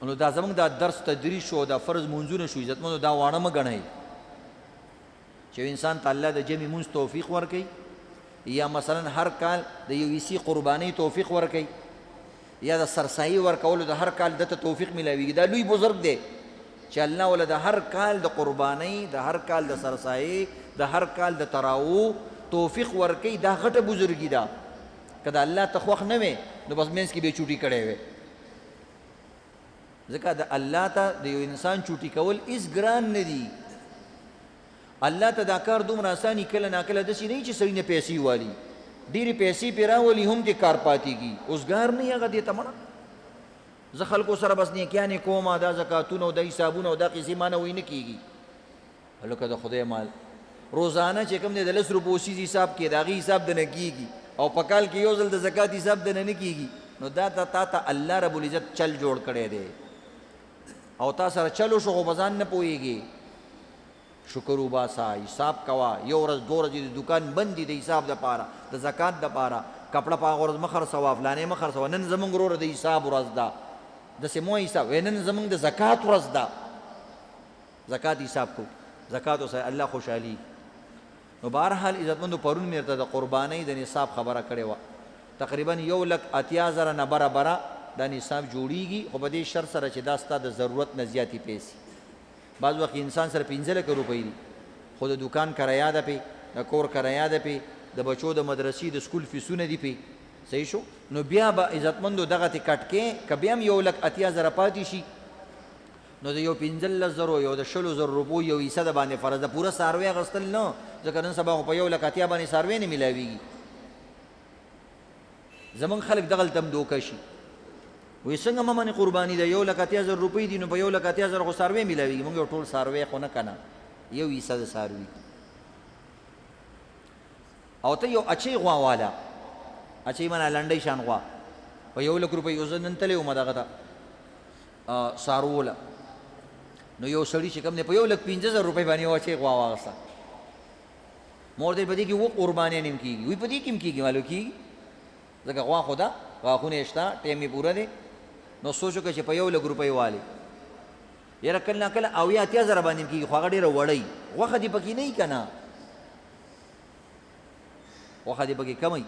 نو دا زمونږ دا درس تدریس شو، دا فرض منځونه شو، عزتمندو دا واړه مه ګڼئ چې انسان ته الله د جمع منځ توفیق ورکوي، یا مثلا هر کال د یو حصې قربانۍ توفیق ورکوي، یا د سرسایي ورکولو د هر کال دته توفیق میلاویږي. دا لوی بزرګ دی چې الله ولا د هر کال د قربانۍ، د هر کال د سرسایي، د هر کال د تراو توفیق ورکوي. دا غټه بزرګي ده. که د الله ته خوښ نه وې نو بس منځ کې به یې چوټي کړی وې. ځکه د الله ته د یو انسان چوټي کول هېڅ ګران نه دي. الله ته دا کار دومره اساني کله ناکله داسې نه وي چې سړي نه پیسې والي، ډېرې پیسې پرې راولي هم دې کار پاتېږي. اوسګار نه یې هغه دې ته مړه. زه خلکو سره بس نیکیانې کوم، دا زکاتونه او دا حسابونه او دا قیسې ما نه وایي نه کېږي. هلکه د خدای مال روزانه چې کوم دی د 10 روپو سیز حساب کې د هغې حساب دنه کېږي، او په کال کې یو ځل د زکات حساب دنه نه کېږي. نو دا تا ته الله رب العزت چل جوړ کړی دی، او تا سره چلو شو خو په ځان نه پوهېږي. شکر وباسه، حساب کوه. یو ورځ 2 ورځې د دکان بند دي د حساب دپاره، د زکات دپاره. کپړه په هغه ورځ مه خرڅوه، فلانې مه خرڅوه. نن زمونږ وروره د حساب ورځ ده، داسې مو حساب نن زمونږ د زکات ورځ ده، زکات حساب کو، زکات وسه الله خوشحالي. نو بهرحال عزتمندو پرون مې درته د قربانۍ د نصاب خبره کړې وه. تقریبا 1,80,000 نه برابره دا نصاب جوړیږي، خو په دې شرط سره چې دا ستا د ضرورت نه زیاتې پیسې. بعض وخت انسان سره 15 لکه روپۍ دي، خو د دکان کرایه ده پې، د کور کرایه ده پې، د بچو د مدرسې د سکول فیسونه دي پې. صحیح شو؟ نو بیا به عزتمندو دغه کټ کې که بیا هم 1,80,000 پاتې شي، نو د یو 15,000 یو د 20,000 روپو یو حصه د باندې فرض ده. پوره څاروی اخیستل نه، ځکه نن سبا خو په 1,80,000 باندې څاروی نه میلاویږي. زمونږ خلک دغلته هم دوکه شي، وایي څنګه مه منې قرباني ده، 1,80,000 روپۍ دي، نو په 1,80,000 خو څاروی میلاویږي. مونږ یو ټول څاروی خو نه که نه، یو حصه د څاروي. او ته یو اچۍ غوا واله، اچۍ منه لنډۍ شان غوا، په 1,00,000 روپۍ. یو زه نن تللی وم دغه ته څاروله، نو یو سړي چې کوم دی په 1,50,000 روپۍ باندې یو اچۍ غوا واغسته. ما ورته په دې کې 2 قربانیان هم کېږي. وایي په دې کې هم کېږي. معلوم کېږي ځکه غوا خو ده، غاښونه یې شته، ټایم یې پوره دی. نو سوچ وکړه چې په 1,00,000 روپۍ والې، یاره کله نا کله 70,000 باندې هم کېږي، خو هغه ډېره وړی غوښه دې پکې نه وي که نه، غوښه دې پکې کمی.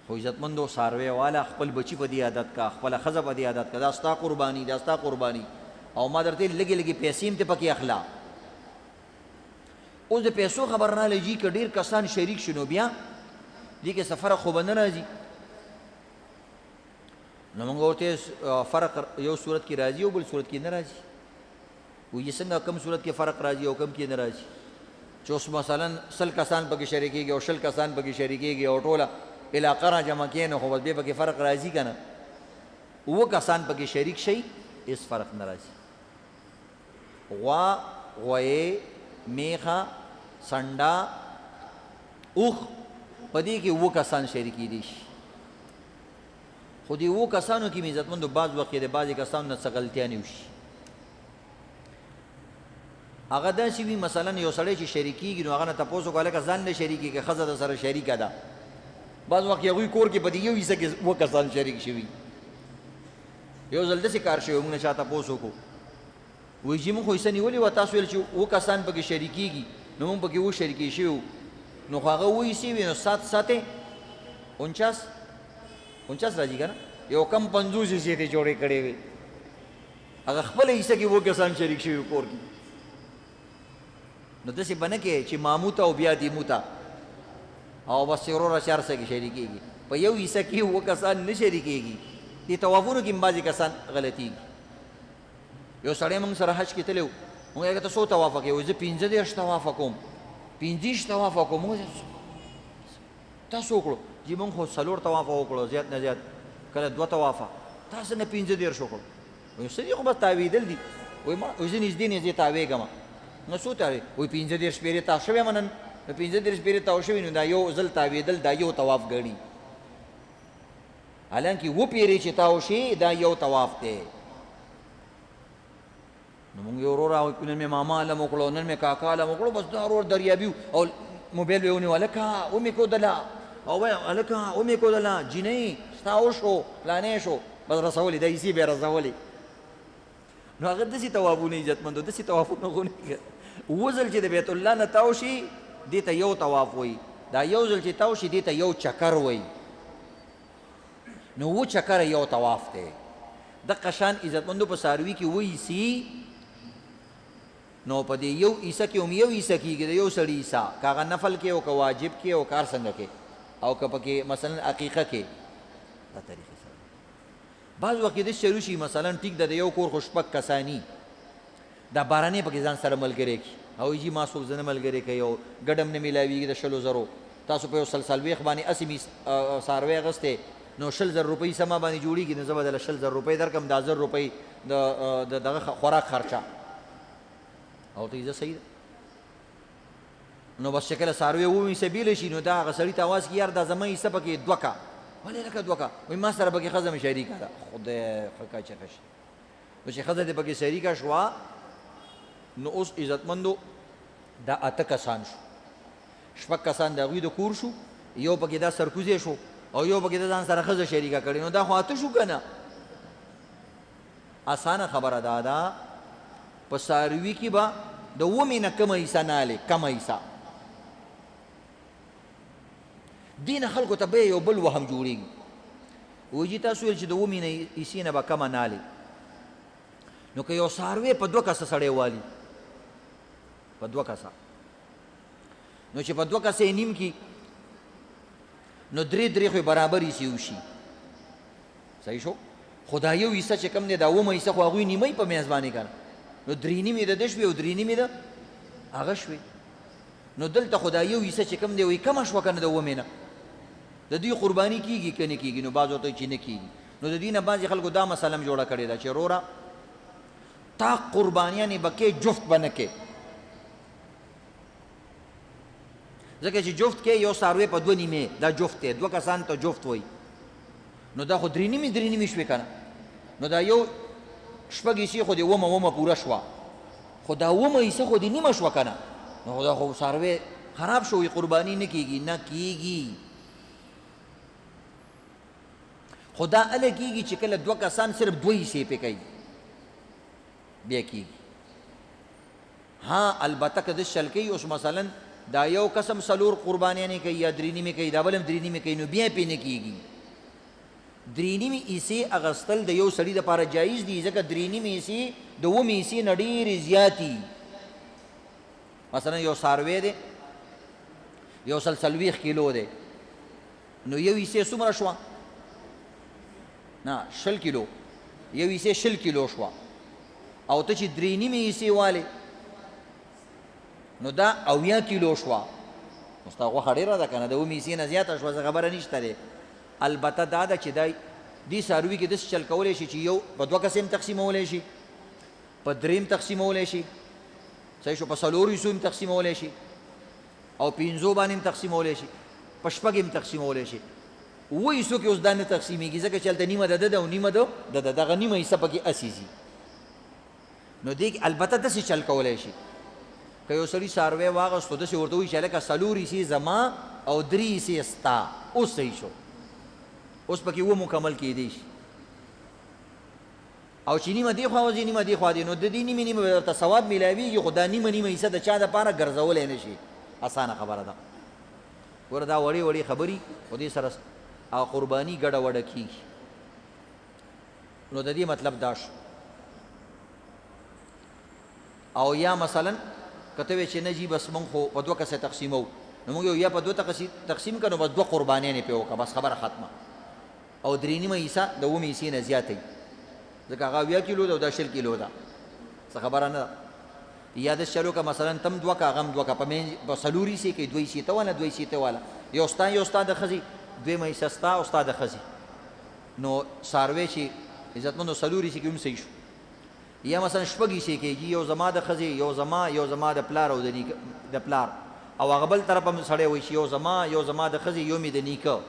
خو عزتمندو څاروی والا خپل بچي په دې عادت کا، خپله ښځه په دې عادت کا، دا ستا قرباني، دا ستا قرباني. او ما درته لږې لږې پیسې هم ته پکې اخلا. اوس د پیسو خبر نه لګي که ډېر کسان شریک شي، نو بیا دې کې څه فرق خو به نه راځي. نو موږ ورته فرق یو صورت کې راځي او بل صورت کې نه راځي. وایي څنګه کوم صورت کې فرق راځي او کوم کې نه راځي. چې اوس مثلا 100 کسان پکې شریکېږي او 20 کسان پکې شریکېږي او ټوله علاقه را جمع کړي، نو خو بس بیا پکې فرق راځي که نه. 2 کسان پکې شریک شي، هېڅ فرق نه راځي. غوا، غویې، میخه، سنډه، اوښ، په دې کې 2 کسان شریکېدی شي. خو دې 2 کسانو کې مې عزتمندو بعض وخت د بعضې کسانو نه څه غلطیانې وشي. هغه داسې وي مثلا یو سړی چې شریکېږي، نو هغه نه تپوس وکړه هلکه ځان نه شریکېږي که ښځه در سره شریکه ده. بعض وخت هغوی کور کې په دې یو حصه کې 2 کسان شریک شوي. یو ځل داسې کار شوی، موږ نه چا تپوس وکړو، وایي چې موږ خو حصه نیولې وه، تاسو ویل چې 2 کسان پکې شریکېږي، نو موږ پکې 2 شریکې شوي وو. نو خو هغه 2 حصې وي، نو 7 49 راځي که نه، یو کم 50 حصې ته جوړې کړې وې. هغه خپله حصه کې 2 کسان شریک شوي کور کې. نو داسې به نه کې چې مامو ته او بیا دیمو ته او بس وروره 4 کې شریکېږي. په یو حصه کې 2 کسان نه شریکېږي. دې طوافونو کې هم بعضې کسان غلطېږي. یو سړی موږ سره حج کې تللی و، موږ هغه ته څو طوافه کوې؟ وایي زه 15 طوافه کوم، 15 طوافه کوم. موږ تاسو وکړو؟ جی موږ خو 4 طوافه وکړو، زیات نه زیات کله 2 طوافه. تاسو نه 15 وکړو؟ وایي څه دي خو بس تاویدل دي. وایي زه نږدې نږدې تاویږم. نو څو تاوې؟ وایي 15 شپېرې تاو شوی یم نن. نو 15 شپېرې تاو شوي، نو دا یو ځل تاویدل دا یو طواف ګڼي. حالانکه 2 پیرې چې تاو شي دا یو طواف دی. نو موږ یو ورور نن مې ماما علم وکړو، نن مې کاکا علم وکړو، بس دا ورور دریابي او موبایل به یې ونیو، هلکه ومې کودله، او هلکه ومې کودله، جینۍ ستا وشو، فلانې شو. بس رسولې دا ایسي به رسولې. نو هغه داسې طوافونه عزتمندو داسې طوافونه خو نه کېږي. اووه ځل چې د بیت الله نه تاو شي دې ته یو طواف وایي، دا یو ځل چې تاو شي دې ته یو چکر وایي. نو اووه چکره یو طواف دی. دقه شان عزتمندو په څاروي کې اووه ایسي، نو په دې یو عیسه کې هم یو عیسه کېږي، د یو سړي عیسه، که هغه نفل کې او که واجب کې او کار څنګه کې او که پکې مثلا عقیقه کې. دا طریقې سره بعض وخت داسې شروع شي مثلا ټیک د یو کور خو شپږ کسانی دا بارانې پکې ځان سره ملګری کړي او جي ما څوک زه نه ملګری کوي او ګډم نه میلاویږي د 100,000. تاسو په یو سلسلویخ باندې اسې څاروی اخیستی نو 100,000 روپۍ سما باندې جوړېږي، نو زه به دله 100,000 روپۍ درکړم، دا 1000 روپۍ د دغه خوراک خرچه او ته یې زه صحیح ده. نو بس چې کله څاروی ووایي سبیله شي نو دا هغه سړي ته اواز کړي یار دا زما حصه پکې دوکه. ولې لکه دوکه؟ وایي ما سره پکې ښځه مې شریکه ده. خدای ښه کا چېرته شي. نو چې ښځه دې پکې شریکه شوه نو اوس عزتمندو دا اته کسان شو، شپږ کسان د هغوی د کور شو، یو پکې دا سرکوزی شو او یو پکې د ځان سره ښځه شریکه کړې، نو دا خو اته شو که نه؟ اسانه خبره دا ده په څاروي کې به د اومې نه کمه حصه نه هلې، کمه حصه. دې نه خلکو ته به یو بل وهم جوړېږي، وایي چې تاسو ویل چې د اومې نه حصې نه به کمه نه هلې، نو که یو څاروی په 2 کسه سړی والي، په 2 کسه، نو چې په 2 کسه یې نیم کي نو 3 خو برابر حصې وشي. صحیح شو؟ خو دا یو حصه چې کم دی دا اومه حصه خو هغوی نیمه په منځ باندې که نه، نو 3 نیمې د ده شوې او 3 نیمې د هغه شوې. نو دلته خو دا یو حصه چې کم دی وایي کمه شوه که نه د اومې نه، د دوی قرباني کېږي که نه کېږي؟ نو بعض ورته چې نه کېږي. نو د دې نه بعضې خلکو دا مسله هم جوړه کړې ده چې وروره تا قربانیانې به کې جفت به نه کې، ځکه چې جفت کې یو څاروی په 2 نیمې دا جفت دی، 2 کسان ته جفت وایي، نو دا خو 3 نیمې شوې که نه؟ نو دا یو 6 حصې خو دې اومه پوره شوه، خو دا اومه حصه خو دې نیمه شوه که نه؟ نو دا خو څاروی خراب شو، قرباني نه کېږي. نه کېږي. خو دا هله کېږي چې کله 2 کسان صرف 2 حصې پې کوي بیا کېږي. ها البته که داسې چل کوي اوس مثلا دا یو قسم 4 قربانیانې کوي یا 3 نیمې کوي، دا بل هم 3 نیمې کوي، نو بیا پې نه کېږي. 3 نیمې حصې اخیستل د یو سړي دپاره جایز دي، ځکه 3 نیمې حصې د اومې حصې نه ډېرې زیاتې. مثلا یو څاروی دی یو 40 کیلو دی، نو یو حصې څومره شوه؟ نه 20 کیلو، یو حصې 20 کیلو شوه، او ته چې 3 نیمې حصې والې نو دا 80 کیلو شوه. نو ستا غوښه ډېره ده که نه؟ د اومې حصې نه زیاته شوه، څه خبره نشته دی. البته دا ده چې دا دې څاروي کې داسې چل کولی شي چې یو په 2 کسې هم تقسیمولی شي، په 3 هم تقسیمولی شي، صحیح شو، په 4 حصو هم تقسیمولی شي او 5 باندې هم تقسیمولی شي، په 6 هم تقسیمولی شي. 7 حصو کې اوس دا نه تقسیمېږي ځکه چې هلته نیمه د ده ده او نیمه د ده، دغه نیمه حصه پکې اسې ځي. نو دې البته داسې چل کولی شي که یو سړي څاروی واغېستو داسې ورته وایي چې هلکه 4 حصې زما او 3 حصې ستا، اوس صحیح شو، اوس پکې 7 مکمل کېدی شي. او چې نیمه دې خوا وځي نیمه دې خوا دی، نو د دې نیمې به درته ثواب میلاویږي، خو دا نیمه حصه د چا دپاره ګرځولی نه شي. اسانه خبره ده. ګوره دا وړې خبرې خو دې سره قرباني ګډه وډه کېږي. نو د دې مطلب دا شو. او یا مثلا که ته وایې چې نه جي بس مونږ خو په 2 کسه تقسیمو، نو مونږ یا په 2 تقسیم کړو بس 2 قربانیانې پې وکړه، بس خبره ختمه. او 3 نیمه حصه د اومې حصې نه زیاته وي، ځکه هغه 80 کیلو ده او دا 20 کیلو ده، څه خبره نه ده. یا داسې چلو که مثلا تم 2 که هغه هم 2 که، په 4 حصې کې 2 حصې ته واله 2 حصې ته واله، یو ستا د ښځې، 2 حصه ستا او ستا د ښځې. نو څاروی چې عزتمندو 4 حصې کې هم صحیح شو. یا مثلا 6 حصې کېږي، یو زما د ښځې، یو زما د پلار او د پلار، او هغه بل طرف هم سړی وایي چې یو زما د ښځې، یو مې د نیکه،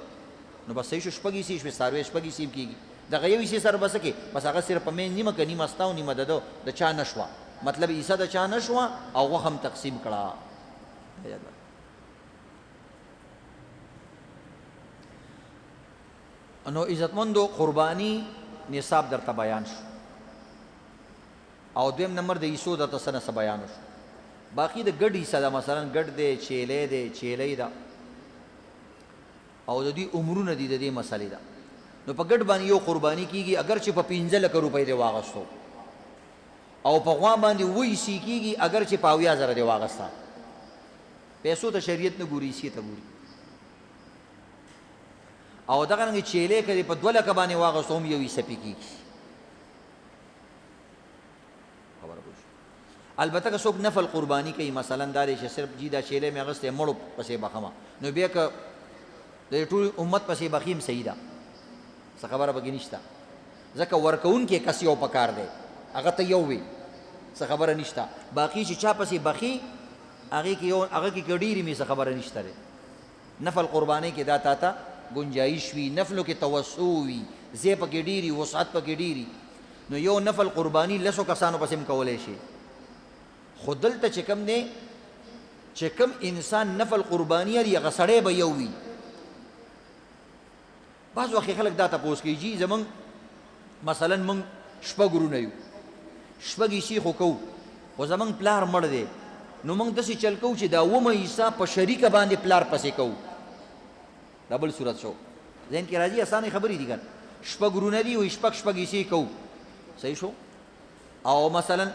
نو بس صحیح شو. 6 حصې شوې، څاروی 6 حصې هم کېږي. دغه یو حصې سره به څه کې، بس هغه صرف په منځ نیمه که نیمه ستا او نیمه د ده، د چا نه شوه، مطلب حصه د چا نه شوه او غوښه هم تقسیم کړه. نو عزتمندو قرباني نصاب درته بیان شو او دویم نمبر د حصو درته څه نه څه بیان شو باقي د ګډ حصه ده مثلا ګډ دی چیلی دی چیلی ده او د دوی عمرونه دي د دې مسلې ده نو په ګډ باندې یو قرباني کیږي اگر چې په 15 لکه روپۍ دی واغستو او په غوا باندې وی سی کیږي اگر چې په 80,000 دی واغستا پیسو ته شریعت نه ګوري سی ته ګوري او دغه رنګ چیلې کړي په 2 لکه باندې واغستو هم یو حصہ پکې خبره پوښ البته که څوک نفل قرباني کوي مثلا دا چې صرف جی دا چیلې مې غسته مړو پسې بخمه نو بیا که د ټول امت پسې بخیم صحیح ده څه خبره پکې نشته ځکه ورکون کې کس یو پکار دی هغه ته یو وي څه خبره نشته باقي چې چا پسې بخي هغه کې یو هغه کې ګډيري می څه خبره نشته نفل قرباني کې دا تا گنجائش وي نفلو کې توسع وي زی پکې ډيري وسعت پکې ډيري نو یو نفل قرباني لسو کسانو پسې کولای شي خودل ته چې کم نه چې کم انسان نفل قرباني لري هغه سړی به یو وي بعض وخت خلک دا تاسو کوي جی زمون مثلا من شپږ ورونه یو شپږ شي خو کو و زمون پلار مړ دی نو موږ داسې چل کو چې دا ومه عیسی په شریک باندې پلار پسې کو ډبل صورت شو ځین کې راځي اسانه خبرې دي ګان شپږ ورونه دی او شپږ شي کو صحیح شو او مثلا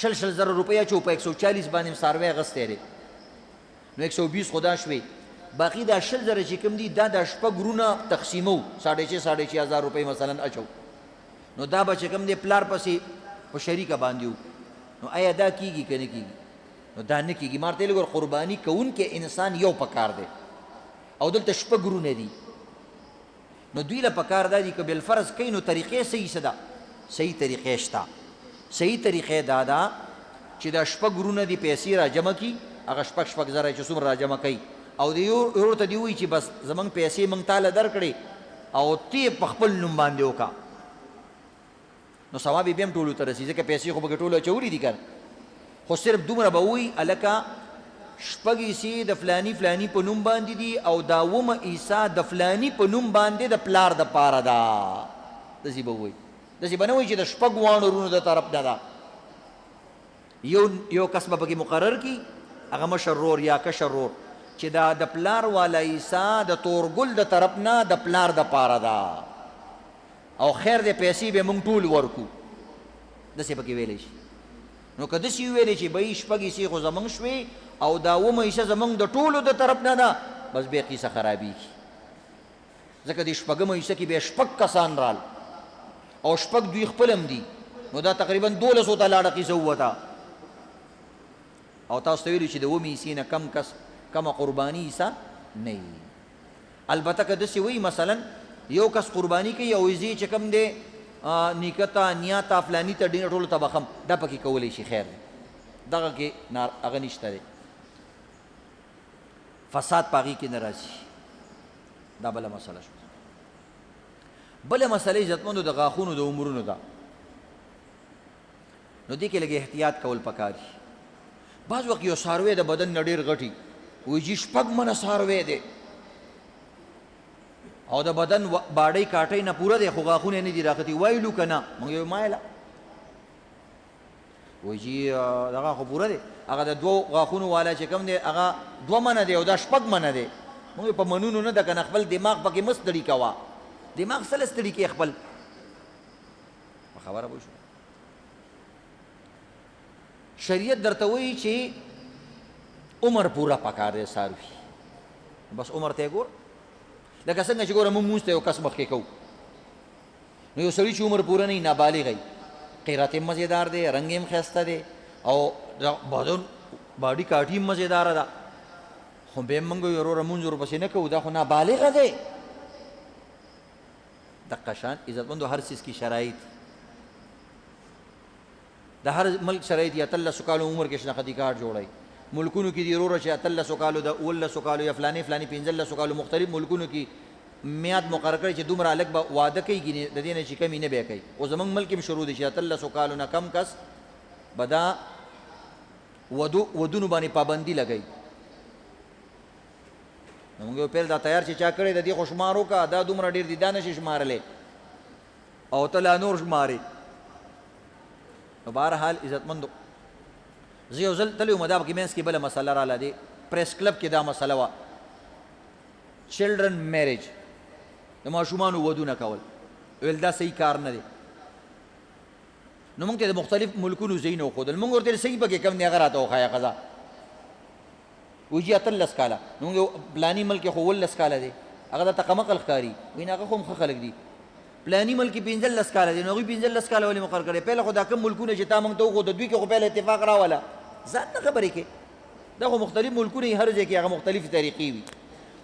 شل زر روپیا چې په 140 باندې ساروی غسته لري نو 120 خدا شوي باقی دا شل زره چې کوم دي دا د شپږ ورونه تقسیمو 6.5 روپۍ مثلا اچو نو دا به چې کوم دی پلار پسې په شریکه باندې نو آیا دا کیږي کنه کیږي نو دا نه کیږي مارته لګور قرباني کوون کې انسان یو پکار دی او دلته شپږ ورونه دي نو دوی له پکار دی چې بل فرض کینو طریقې صحیح صدا صحیح طریقې شته صحیح طریقې دا چې دا شپږ ورونه دي پیسې را جمع کی هغه شپږ زره چې څومره را جمع کوي او دی یو ته دی وی چې بس زمنګ پیسې مونږ تعالی درکړي او تی په خپل نوم باندې وکا نو ثواب به هم ټولو ته رسیږي چې پیسې خو به ټولو چوري دي کړ خو صرف دومره به وی الکا شپږ عیسی د فلانی په نوم باندې دي او دا ومه عیسی د فلانی په نوم باندې د پلار د پاره دا دسی به وی دسی بنوي چې د شپږ وانو رونو د طرف دا یو کس به کې مقرر کی هغه مشرور یا کشرور چې دا د پلار والا عیسی د تورګل د طرف نه د پلار د پاره دا او خیر د پیسې به مونږ ټول ورکو دسې پکې ویلې شي نو که داسې ویلې چې به یې شپږ عیسې خو زمونږ شوې او دا اومه عیسه زمونږ د ټولو د طرف نه ده بس بیا قیسه خرابېږي ځکه د شپږمه عیسه کې بیا شپږ کسان رال او شپږ دوی خپل هم دي نو دا تقریبا 1200 ته لاړه قیسه ووته او تاسو ته ویلي چې د اومې عیسې نه کم کس کما قربانی عیسی نه البته که داسې وایي مثلا یو کس قربانی کوي او یې چې کوم دی نیکتا نیاتا فلانی ته ډېر ټولو ته بخم دا پکې کولی شي خیر دی دغه کې هغه نشته دی فساد په هغې کې نه راځي دا بله مسله شوه بله مسله عزتمندو د غاښونو د عمرونو ده نو دې کې لږ احتیاط کول پکار دي بعض وخت یو څاروی د بدن نه ډېر غټي وی جی شپږ منه څاروی دی او د بدن باډۍ کاټۍ نه پوره دی خو غاښونه نه دي راختي وایلو که نه موږ یو مایله وی جی دغه خو پوره دی هغه د 2 غاښونو والا چې کوم دی هغه 2 منه دی او دا شپږ منه دی موږ په منونو نه ده که نه خپل دماغ پکې مه ستړي کوه دماغ سره ستړي کې خپل خبره پوه شو شریعت درته وایي چې عمر پورا پکار دی څاروي بس عمر ته ګور لکه څنګه چې ګوره موږ مونځ ته یو کس مخکې کوو نو یو سړي چې عمر پوره نه وي نابالغ وي قیرات یې مزېدار دی رنګ یې ښایسته دی او بدن باډي کاټي هم مزېداره ده خو بیا موږ یو وروره مونځ ورپسې نه کوو دا خو نابالغه دی دقه شان عزتمندو هر څیز کې شرایط د هر ملک شرایط یا 13 کالو عمر کې شناختی کارت جوړی ملکونو کې دی وروره چې 13 کالو د 19 کالو یا فلانی 15 کالو مختلف ملکونو کې میاد مقرر کړی چې دومره الګ به واده کوي د دې نه چې کمی نه به کوي او زمونږ ملک کې شروع دي چې 13 کالو نه کم کس بدا ودونو باندې پابندي لګی نو موږ پیل دا تیار چې چا کړی د دې خوشمارو کا دا دومره ډیر دي دا نشي شمارلې او ته لا نور مارې. نو بهرحال عزتمندو زه یو ځل تللی وم دا پکې منځ کې بله مسله راله دی پریس کلب کې دا مسله وه چلډرن میریج د ماشومانو ودونه کول ویل دا صحیح کار نه دی. نو موږ ته د مختلف ملکونو ځایونه وښودل موږ ورته صحیح پکې کم دی هغه راته وښایه ښځه وایي جي 18 کاله. نو موږ پلاني ملک کې خو 18 کاله دی هغه درته قمقل ښکاري وایي نه هغه خو هم ښه خلک دي. پلاني ملک کې 15 کاله دی نو هغوی 15 کاله ولې مقرر کړی پهله خو دا کم ملکونه چې تا موږ ته وښوده دوی کې خو پهله اتفاق راوله ځان نه خبرې کې دا خو مختلف ملکونه هر ځای کې هغه مختلفې طریقې وي.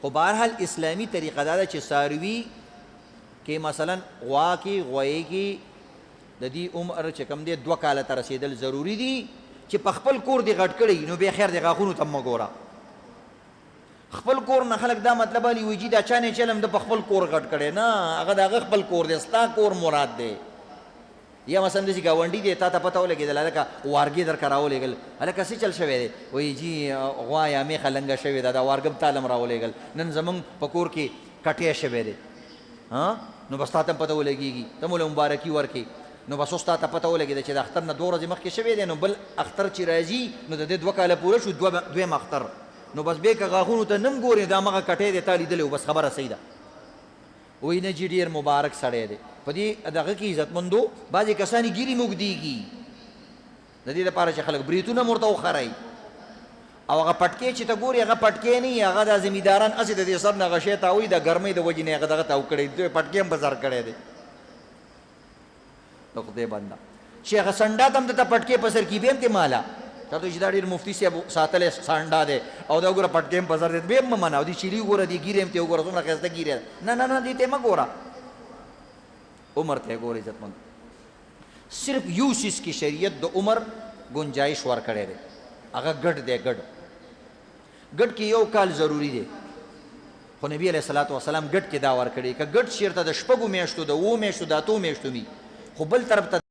خو بهرحال اسلامي طریقه دا ده چې څاروي کې مثلا غوا کې غویې کې د دې عمر چې کوم دی 2 کاله ته رسېدل ضروري دي چې په خپل کور دې غټ کړی نو بیا خیر د غاښونو ته مه ګوره. خپل کور نه خلک دا مطلب علي وایي دا چا نه چلم د په خپل کور غټ کړی نه هغه د هغه خپل کور دی ستا کور مراد دی. یا مثلا داسې ګاونډي دی تا ته پته ولګېدل هلکه وارګې درکه راولېږل هلکه څه چل شوی دی وایي جي غوا یا میخه لنګه شوې ده دا وارګه م تا له م راولېږل نن زمونږ په کور کې کټی شوی دی نو بس تا ته پته ولګېږي ته مو له مبارکي ورکړې نو بس اوس تا ته پته ولګېده چې د اختر نه 2 ورځې مخکې شوی دی نو بل اختر چې راځي نو د دې 2 کاله پوره شو دویم اختر نو بس بیا که غاښونو ته نم ګورې دا مغه کټی دی تا لیدلی بس خبره صحیح ده. وایي نه جي ډېر مبارک سړی دی. په دې دغه کې عزتمندو بعضې کسانې ګیرې موږدېږي د دې لپاره چې خلک بریتونه ورته وخرئ او هغه پټکې چې ته ګورې هغه پټکې نه وي هغه دا زمینداران هسې د دې سر نه هغه شی تاووي د ګرمۍ د وجې نه هغه دغه تاو کړی دی پټکې هم په سر کړی دی د خدای بنده چې هغه سنډا ته هم دته پټکې په سر کي بیا هم دې ماله تا ته چې دا ډېر مفتي صاحب ساتلی سانډا دی او دا وګوره پټکې هم په سر دی بیا هم مه منه او دې چیلي وګوره دې ګیرې هم ته وګوره څومره ښایسته ګیرې ده نه نه نه دې ته مه ګوره عمر ته ګوره عزتمند. صرف یو چیز کې شریعت د عمر گنجائش ورکړی دی هغه ګډ دی ګډ کې 1 کال ضروری دی خو نبی علیه الصلاة والسلام ګډ کې دا ورکړی که ګډ چېرته د 6 میاشتو د 7 میاشتو د 8 میاشتو وي خو بل طرف ته